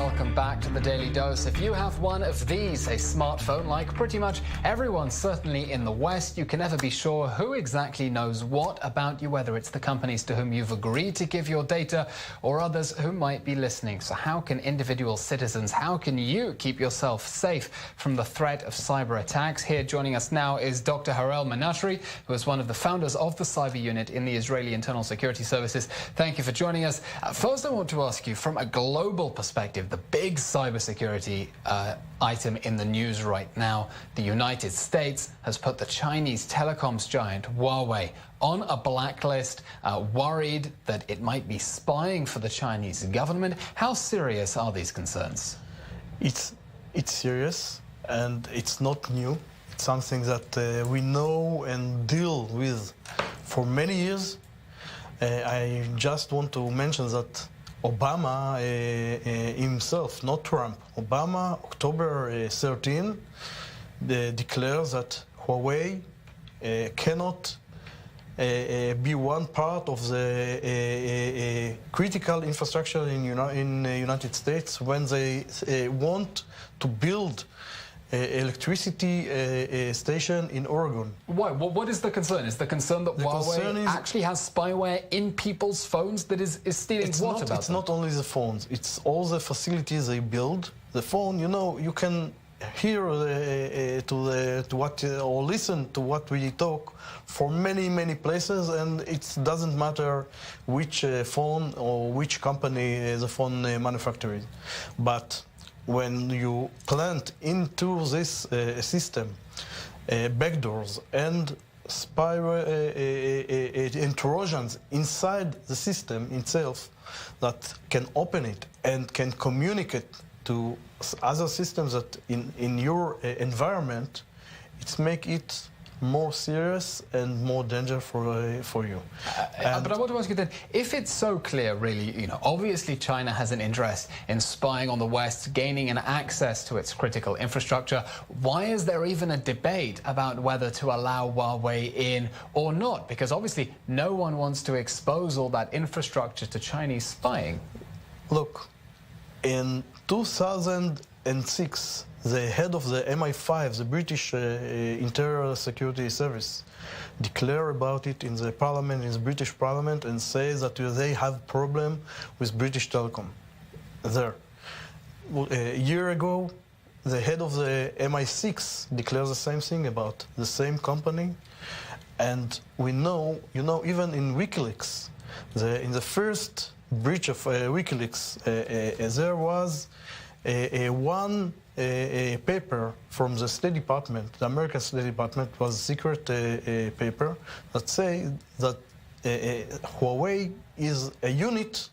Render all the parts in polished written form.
welcome back to the Daily Dose. If you have one of these, a smartphone, like pretty much everyone, certainly in the West, you can never be sure who exactly knows what about you, whether it's the companies to whom you've agreed to give your data or others who might be listening. So how can individual citizens, how can you keep yourself safe from the threat of cyber attacks? Here joining us now is Dr. Harael Mנשרי, who is one of the founders of the cyber unit in the Israeli Internal Security Services. Thank you for joining us. First, I want to ask you, from a global perspective, the big cybersecurity item in the news right now, the United States has put the Chinese telecoms giant Huawei on a blacklist, worried that it might be spying for the Chinese government. How serious are these concerns? It's serious, and it's not new. It's something that we know and deal with for many years. I just want to mention that Obama himself, not Trump, Obama, October 13, declares that Huawei cannot be one part of the critical infrastructure in the United States when they want to build electricity station in Oregon. Why? What is the concern? Is the concern that Huawei actually has spyware in people's phones that is stealing what about them? It's not only the phones, it's all the facilities they build. The phone, you know, you can hear to what or listen to what we talk for many places, and it doesn't matter which phone or which company the phone manufacturer is. But when you plant into this system backdoors and spyware intrusions inside the system itself that can open it and can communicate to other systems that in your environment, it makes it more serious and more danger for you. But I want to ask you then, if it's so clear, really, you know, obviously China has an interest in spying on the West, gaining an access to its critical infrastructure, why is there even a debate about whether to allow Huawei in or not? Because obviously no one wants to expose all that infrastructure to Chinese spying. Look, in 2006, the head of the MI5, the British Internal Security Service, declared about it in the parliament, in the British parliament, and says that they have problem with British Telecom there. A year ago, the head of the MI6 declared the same thing about the same company. And we know, you know, even in WikiLeaks, in the first breach of WikiLeaks, there was one paper from the State Department, the American State Department, was a secret paper that say that Huawei is a unit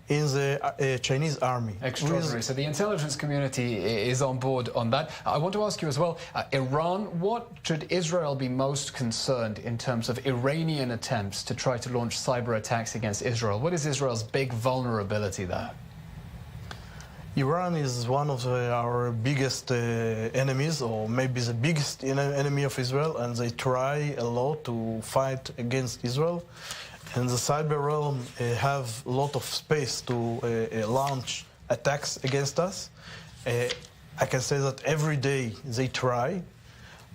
in the Chinese army. Extraordinary. So the intelligence community is on board on that. I want to ask you as well, Iran, what should Israel be most concerned in terms of Iranian attempts to try to launch cyber attacks against Israel? What is Israel's big vulnerability there? Iran is one of our biggest enemies, or maybe the biggest enemy of Israel, and they try a lot to fight against Israel. And the cyber realm have a lot of space to launch attacks against us. I can say that every day they try,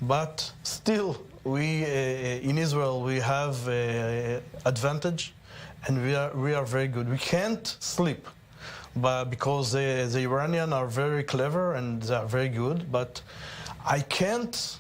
but still we in Israel we have advantage, and we are very good. We can't sleep, but because the Iranians are very clever and they are very good, but I can't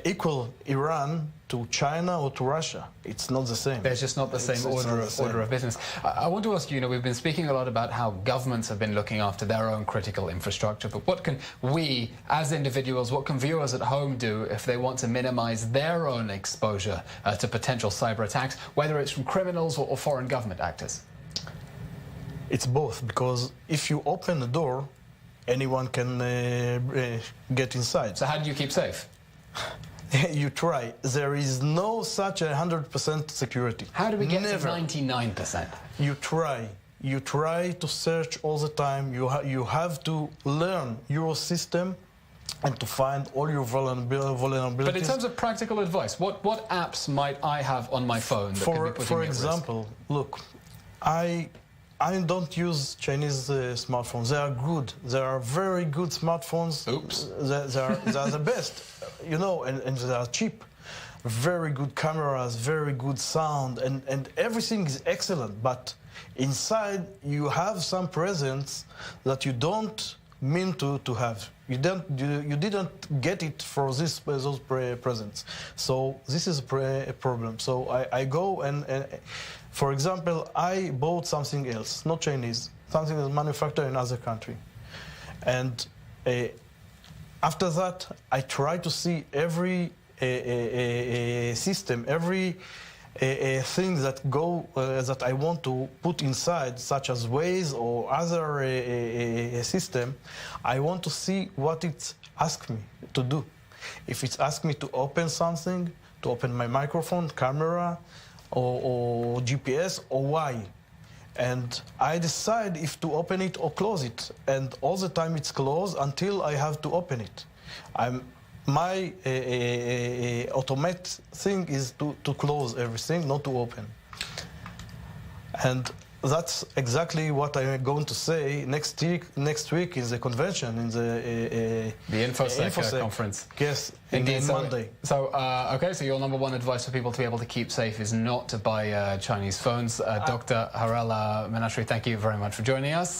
equal Iran to China or to Russia. It's not the same. There's just not the same order of business. I want to ask you, we've been speaking a lot about how governments have been looking after their own critical infrastructure, but what can we, as individuals, what can viewers at home do if they want to minimize their own exposure to potential cyber attacks, whether it's from criminals or foreign government actors? It's both, because if you open the door, anyone can get inside. So how do you keep safe? You try. There is no such 100% security. How do we get to 99%? You try. You try to search all the time. You have to learn your system and to find all your vulnerabilities. But in terms of practical advice, what apps might I have on my phone that can be put in your example, look, I I don't use Chinese smartphones. They are good. They are very good smartphones. Oops. They are the best, you know, and they are cheap. Very good cameras, very good sound, and everything is excellent. But inside, you have some presents that you don't mean to have. You didn't get it for those presents. So this is a problem. So I go and for example, I bought something else, not Chinese, something that's manufactured in another country. And after that, I try to see every system, every thing that I want to put inside, such as Waze or other system. I want to see what it asks me to do. If it's asked me to open something, to open my microphone, camera, or GPS, or why. And I decide if to open it or close it. And all the time it's closed until I have to open it. My automatic thing is to close everything, not to open. And that's exactly what I'm going to say next week is the convention in the InfoSec conference. Yes, indeed. Monday. So okay, so your number one advice for people to be able to keep safe is not to buy Chinese phones. Dr. Harel Mנשרי, thank you very much for joining us.